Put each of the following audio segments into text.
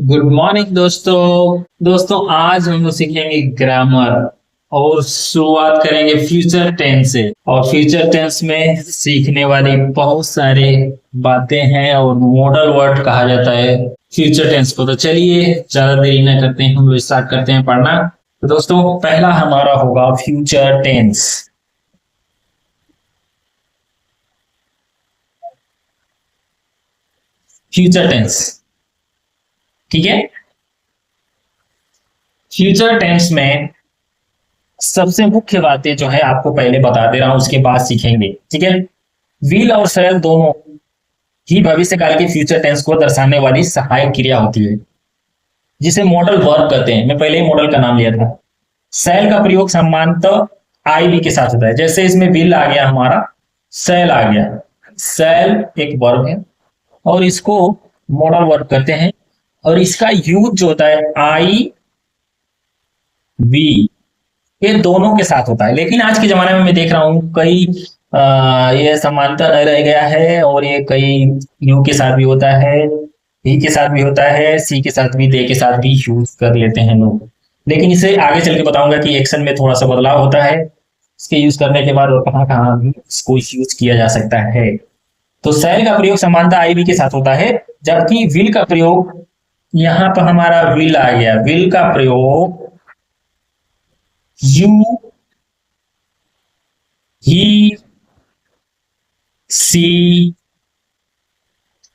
Good morning दोस्तों आज हम लोग सीखेंगे ग्रामर और शुरुआत करेंगे फ्यूचर टेंस से। और फ्यूचर टेंस में सीखने वाली बहुत सारे बातें हैं और मॉडल वर्ड कहा जाता है फ्यूचर टेंस को। तो चलिए ज्यादा देरी न करते हैं, हम लोग स्टार्ट करते हैं पढ़ना। तो दोस्तों पहला हमारा होगा फ्यूचर टेंस। फ्यूचर टेंस, ठीक है। फ्यूचर टेंस में सबसे मुख्य बातें जो है आपको पहले बता दे रहा हूं, उसके बाद सीखेंगे, ठीक है। विल और शैल दोनों ही भविष्य काल के फ्यूचर टेंस को दर्शाने वाली सहायक क्रिया होती है, जिसे मॉडल वर्ब कहते हैं। मैं पहले ही मॉडल का नाम लिया था। शैल का प्रयोग सामान्यतः आई बी के साथ होता है। जैसे इसमें विल आ गया, हमारा शैल आ गया। शैल एक वर्ब है और इसको मॉडल वर्ब कहते हैं। और इसका यूज जो होता है आई वी, ये दोनों के साथ होता है। लेकिन आज के जमाने में मैं देख रहा हूं कई ये समानता नहीं रह गया है और ये कई यू के साथ भी होता है, ही के साथ भी होता है, सी के साथ भी, दे के साथ भी यूज कर लेते हैं लोग। लेकिन इसे आगे चल के बताऊंगा कि एक्शन में थोड़ा सा बदलाव होता है इसके यूज करने के बाद, और कहाँ कहाँ भी इसको यूज किया जा सकता है। तो शैल का प्रयोग समानता आई बी के साथ होता है, जबकि विल का प्रयोग, यहां पर हमारा विल आ गया, विल का प्रयोग यू, ही, सी,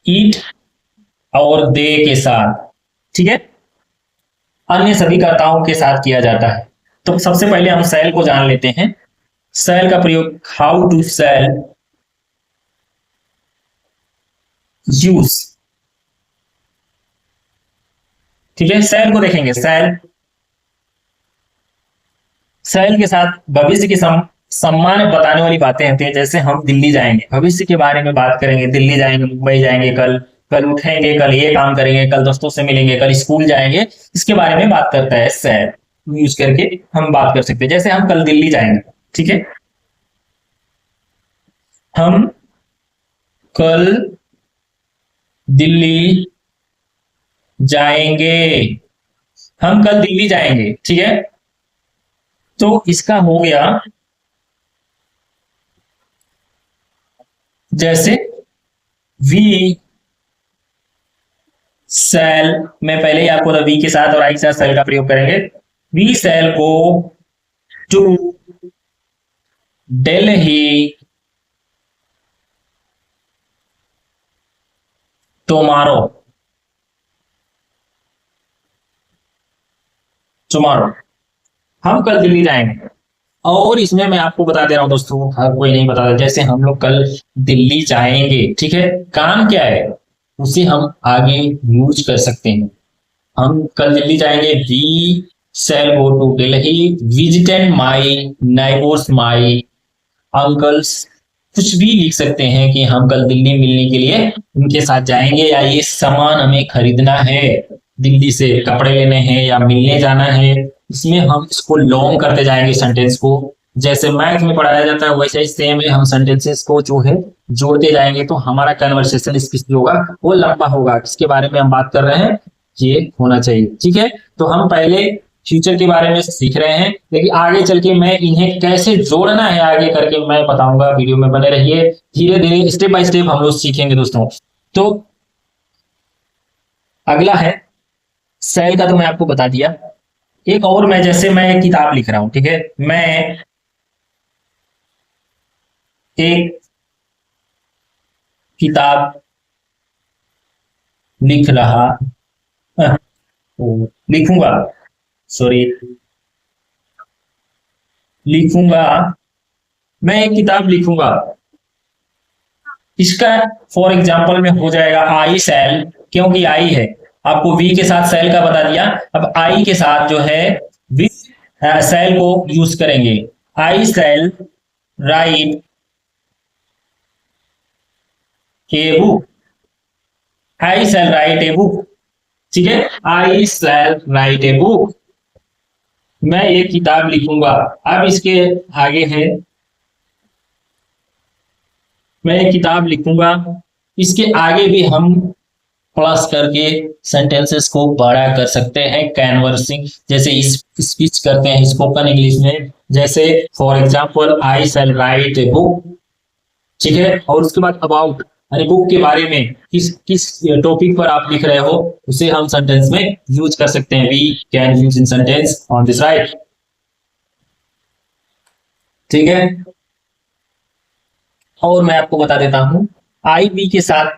इट और दे के साथ, ठीक है, अन्य सभी कर्ताओं के साथ किया जाता है। तो सबसे पहले हम शैल को जान लेते हैं। शैल का प्रयोग, हाउ टू शैल यूज, ठीक है। शैल को देखेंगे। शैल के साथ भविष्य के सम्मान बताने वाली बातें होती है। जैसे हम दिल्ली जाएंगे, भविष्य के बारे में बात करेंगे। दिल्ली जाएंगे, मुंबई जाएंगे, कल कल उठेंगे, कल ये काम करेंगे, कल दोस्तों से मिलेंगे, कल स्कूल जाएंगे, इसके बारे में बात करता है शैल। यूज करके हम बात कर सकते हैं। जैसे हम कल दिल्ली जाएंगे, ठीक है, हम कल दिल्ली जाएंगे, हम कल दिल्ली जाएंगे, ठीक है। तो इसका हो गया, जैसे वी सेल, मैं पहले ही आपको वी के साथ और आई के साथ सेल का प्रयोग करेंगे। वी सेल को टू दिल्ली टुमारो, टुमारो, हम कल दिल्ली जाएंगे। और इसमें मैं आपको बता दे रहा हूं दोस्तों, हर कोई नहीं बता रहा। जैसे हम लोग कल दिल्ली जाएंगे, ठीक है, काम क्या है उसे हम आगे यूज कर सकते हैं। हम कल दिल्ली जाएंगे, we shall go to Delhi visited my neighbours my uncles. कुछ भी लिख सकते हैं कि हम कल दिल्ली मिलने के लिए उनके साथ जाएंगे, या ये सामान हमें खरीदना है, दिल्ली से कपड़े लेने हैं या मिलने जाना है। इसमें हम इसको लॉन्ग करते जाएंगे सेंटेंस को। जैसे मैथ में पढ़ाया जाता है वैसे ही सेम है, हम सेंटेंसेस को जो है जोड़ते जाएंगे तो हमारा कन्वर्सेशन स्किल जो होगा वो लंबा होगा। किसके बारे में हम बात कर रहे हैं, ये होना चाहिए, ठीक है। तो हम पहले फ्यूचर के बारे में सीख रहे हैं, लेकिन आगे चल के मैं इन्हें कैसे जोड़ना है आगे करके मैं बताऊंगा। वीडियो में बने रहिए, धीरे धीरे स्टेप बाय स्टेप हम लोग सीखेंगे दोस्तों। तो अगला है सेल का, तो मैं आपको बता दिया। एक और, मैं जैसे मैं एक किताब लिख रहा हूं, ठीक है, मैं एक किताब लिख रहा लिखूंगा, सॉरी, लिखूंगा, मैं एक किताब लिखूंगा। इसका फॉर एग्जाम्पल में हो जाएगा आई सेल, क्योंकि आई है। आपको वी के साथ सेल का बता दिया, अब आई के साथ जो है विथ सेल को यूज करेंगे। I shall write a book, I shall write a book, ठीक है, I shall write a book, मैं एक किताब लिखूंगा। अब इसके आगे है, मैं एक किताब लिखूंगा, इसके आगे भी हम प्लस करके सेंटेंसेस को बड़ा कर सकते हैं। कैनवर्सिंग जैसे स्पीच करते हैं स्पोकन इंग्लिश में, जैसे for example I shall write a book, ठीक है। और उसके बाद अबाउट, यानी बुक के बारे में किस किस टॉपिक पर आप लिख रहे हो उसे हम सेंटेंस में यूज कर सकते हैं। We can use in sentence on this, right, ठीक है। और मैं आपको बता देता हूं, आई बी के साथ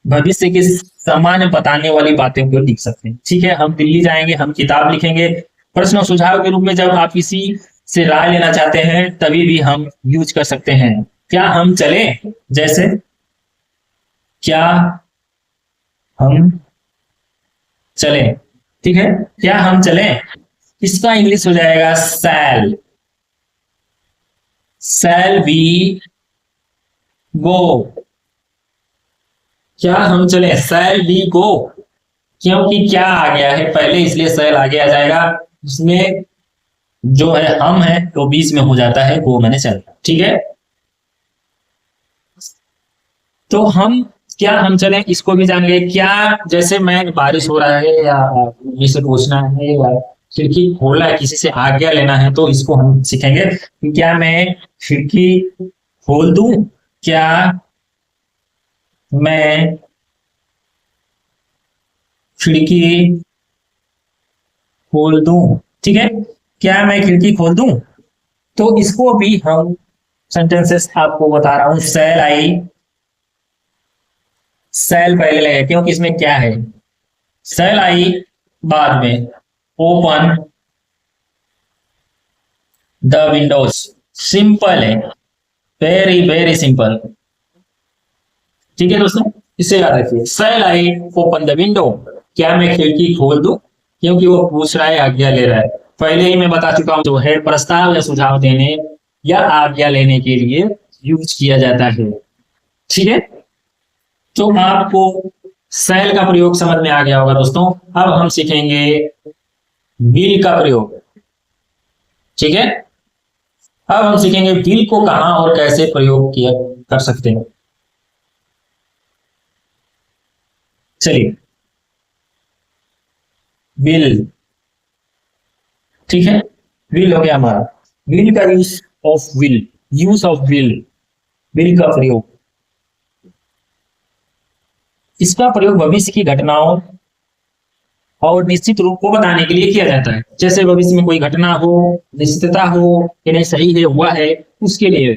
भविष्य के सामान्य बताने वाली बातें को लिख सकते हैं, ठीक है। हम दिल्ली जाएंगे, हम किताब लिखेंगे। प्रश्न और सुझाव के रूप में जब आप किसी से राय लेना चाहते हैं तभी भी हम यूज कर सकते हैं। क्या हम चले, जैसे क्या हम चले, ठीक है। क्या हम चले, इसका इंग्लिश हो जाएगा शैल, शैल वी गो। क्या हम चले, शैल वी गो, क्योंकि क्या आ गया है पहले इसलिए शैल आगे आ जाएगा। उसमें जो है हम है तो बीच में हो जाता है गो मैंने चल, ठीक है। तो हम क्या हम चलें इसको भी जान गए। क्या, जैसे मैं बारिश हो रहा है या ये से पूछना है या खिड़की खोलना है, किसी से आज्ञा लेना है, तो इसको हम सीखेंगे। क्या मैं खिड़की खोल दूं, क्या मैं खिड़की खोल दूं, ठीक है। क्या मैं खिड़की खोल दूं, तो इसको भी हम सेंटेंसेस आपको बता रहा हूं। सेल आई, सेल पहले लगे क्योंकि इसमें क्या है, सेल आई बाद में, ओपन द विंडोज, सिंपल है, वेरी वेरी सिंपल, ठीक है दोस्तों। इसे याद रखिए, shall I open the window, क्या मैं खिड़की खोल दूं, क्योंकि वो पूछ रहा है, आज्ञा ले रहा है। पहले ही मैं बता चुका हूं, जो है प्रस्ताव या सुझाव देने या आज्ञा लेने के लिए यूज किया जाता है, ठीक है। तो आपको सेल का प्रयोग समझ में आ गया होगा दोस्तों। अब हम सीखेंगे विल का प्रयोग, ठीक है। अब हम सीखेंगे विल को कहां और कैसे प्रयोग किया कर सकते हैं। चलिए, विल, ठीक है। विल हो गया हमारा, विल का use of will, use of will, will का प्रयोग। इसका प्रयोग भविष्य की घटनाओं और निश्चित रूप को बताने के लिए किया जाता है। जैसे भविष्य में कोई घटना हो, निश्चितता हो कि नहीं, सही है हुआ है, उसके लिए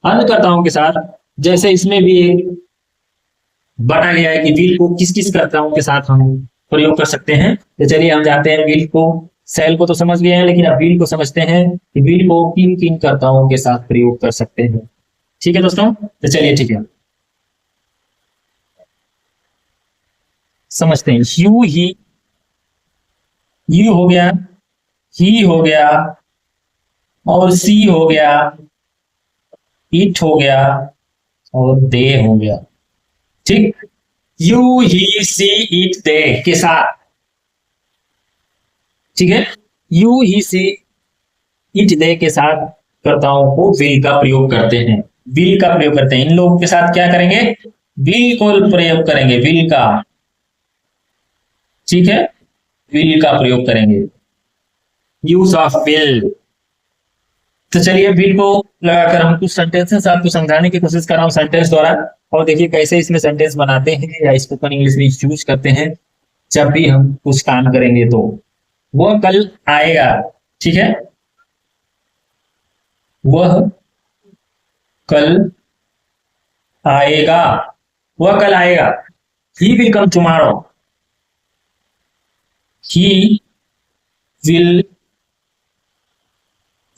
अन्यकर्ताओं के साथ। जैसे इसमें भी बता गया है कि विल को किस किस कर्ताओं के साथ हम प्रयोग कर सकते हैं। तो चलिए हम जाते हैं विल को, सेल को तो समझ गए हैं, लेकिन अब विल को समझते हैं कि विल को किन किन कर्ताओं के साथ प्रयोग कर सकते हैं, ठीक है दोस्तों। तो चलिए ठीक है, समझते हैं। यू हो गया, ही हो गया, और सी हो गया, इट हो गया, और दे हो गया, ठीक। You he see it they के साथ, ठीक है। You he see it they के साथ कर्ताओं को विल का प्रयोग करते हैं, विल का प्रयोग करते हैं। इन लोगों के साथ क्या करेंगे, विल को प्रयोग करेंगे, विल का, ठीक है, विल का प्रयोग करेंगे, यूज ऑफ विल। तो चलिए विल को लगाकर हम कुछ सेंटेंसेस आपको समझाने की कोशिश कर रहा हूं सेंटेंस द्वारा, और देखिए कैसे इसमें सेंटेंस बनाते हैं या स्पोकन इंग्लिश में यूज करते हैं जब भी हम कुछ काम करेंगे। तो वह कल आएगा, ठीक है, वह कल आएगा, वह कल आएगा। He will come tomorrow, he will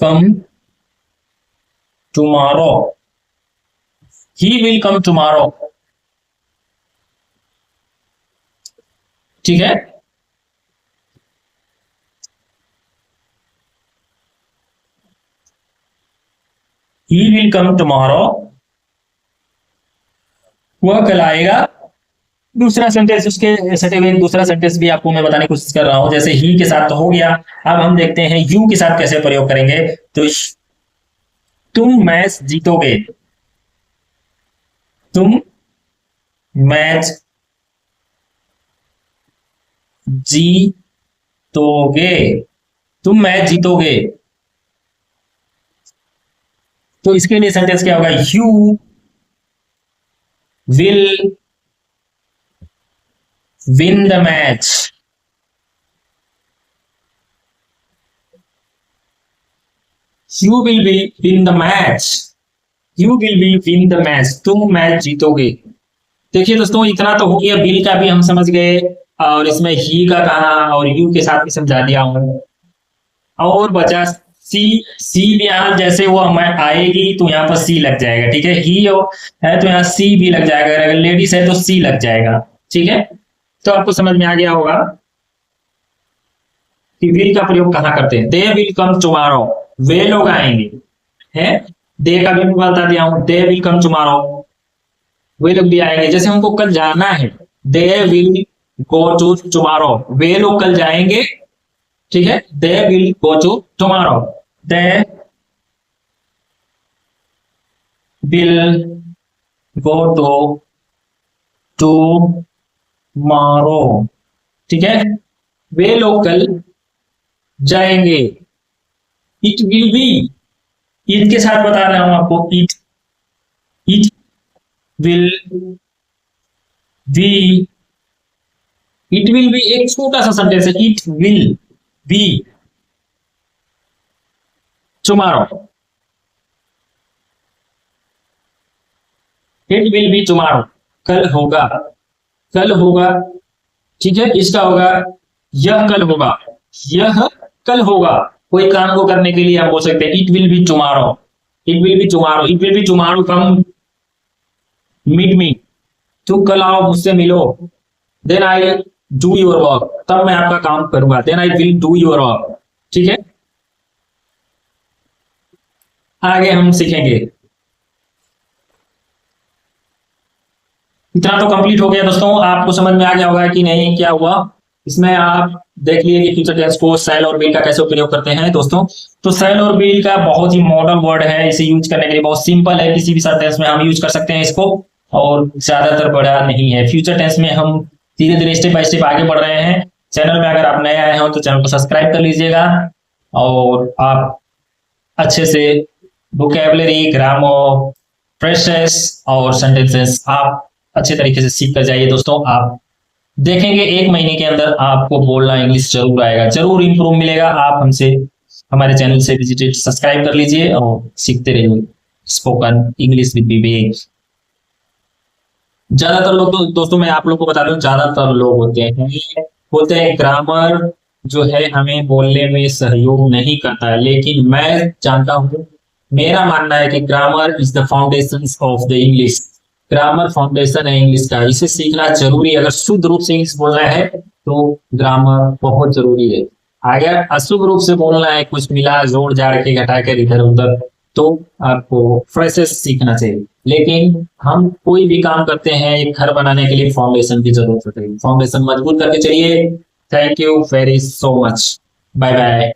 come tomorrow, he will come tomorrow, ठीक है। ही विल कम टुमारो, वह कल आएगा। दूसरा सेंटेंस उसके सटे हुए दूसरा सेंटेंस भी आपको मैं बताने की कोशिश कर रहा हूं। जैसे ही के साथ तो हो गया, अब हम देखते हैं यू के साथ कैसे प्रयोग करेंगे। तो तुम मैच जीतोगे, तुम मैच जीतोगे, तुम मैच जीतोगे। तो इसके लिए सेंटेंस क्या होगा? You will win the match. You will be win the match. You will be win the match, तुम मैच जीतोगे। देखिए दोस्तों, इतना तो हो गया, विल का भी हम समझ गए, और इसमें ही का कहना और यू के साथ भी समझा दिया हूं। और बचा सी। सी भी यहाँ जैसे वो मैं आएगी तो यहाँ पर सी लग जाएगा, ठीक है। ही है तो यहाँ सी भी लग जाएगा, अगर लेडीज है तो सी लग जाएगा, ठीक है। तो आपको समझ में आ गया होगा कि विल का प्रयोग कहाँ करते हैं। दे विल कम टुमारो, वे लोग आएंगे, है। दे का भी मैं बता दिया हूं, दे विल कम टुमारो, वे लोग भी आएंगे। जैसे हमको कल जाना है, they will go to tomorrow, वे लोग कल जाएंगे, ठीक है। They will go to tomorrow, they will go to tomorrow, ठीक है। वे लोग कल जाएंगे। इट विल बी, इट के साथ बता रहा हूं आपको, it it will B. It will B एक छोटा सा सेंटेंस है, it will be tomorrow, it will be tomorrow, कल होगा, कल होगा, ठीक है। इसका होगा यह कल होगा, यह कल होगा। कोई काम को करने के लिए आप बोल सकते हैं it will be tomorrow, it will be tomorrow, it will be tomorrow come meet me, तुम कल आओ मुझसे मिलो। Then I do your work, तब मैं आपका काम करूंगा। Then I will do your work, ठीक है। आगे हम सीखेंगे। इतना तो कंप्लीट हो गया दोस्तों, आपको समझ में आ गया होगा कि नहीं क्या हुआ। इसमें आप देख लिए कि फ्यूचर टेंस को शैल और विल का कैसे प्रयोग करते हैं दोस्तों। तो शैल और विल का बहुत ही मॉडल वर्ड है, इसे यूज करने के लिए बहुत सिंपल है, किसी भी सेंटेंस में हम यूज कर सकते हैं इसको, और ज्यादातर बड़ा नहीं है। फ्यूचर टेंस में हम धीरे धीरे स्टेप बाय स्टेप आगे बढ़ रहे हैं। चैनल में अगर आप नए आए हो तो चैनल को सब्सक्राइब कर लीजिएगा, और आप अच्छे से वोकैबुलरी, ग्रामर, फ्रेजेस और सेंटेंसेस आप अच्छे तरीके से सीख कर जाइए दोस्तों। आप देखेंगे 1 महीने के अंदर आपको बोलना इंग्लिश जरूर आएगा, जरूर इंप्रूव मिलेगा। आप हमसे, हमारे चैनल से विजिट सब्सक्राइब कर लीजिए और सीखते रहिए स्पोकन इंग्लिश विद विवेक। ज्यादातर लोग तो दोस्तों, मैं आप लोग को बता रहा हूँ, ज्यादातर लोग बोलते हैं ग्रामर जो है हमें बोलने में सहयोग नहीं करता है, लेकिन मैं जानता हूं, मेरा मानना है कि grammar is the foundation of the English. Grammar foundation है इंग्लिश का, इसे सीखना जरूरी है। अगर शुद्ध रूप से इंग्लिश बोलना है तो ग्रामर बहुत जरूरी है। अगर अशुद्ध रूप से बोलना है, कुछ मिला जोड़ जाड़ के घटा कर इधर उधर, तो आपको फ्रेजेस सीखना चाहिए। लेकिन हम कोई भी काम करते हैं एक घर बनाने के लिए फाउंडेशन की जरूरत होती है, फाउंडेशन मजबूत करके चलिए। Thank you very so much, bye bye.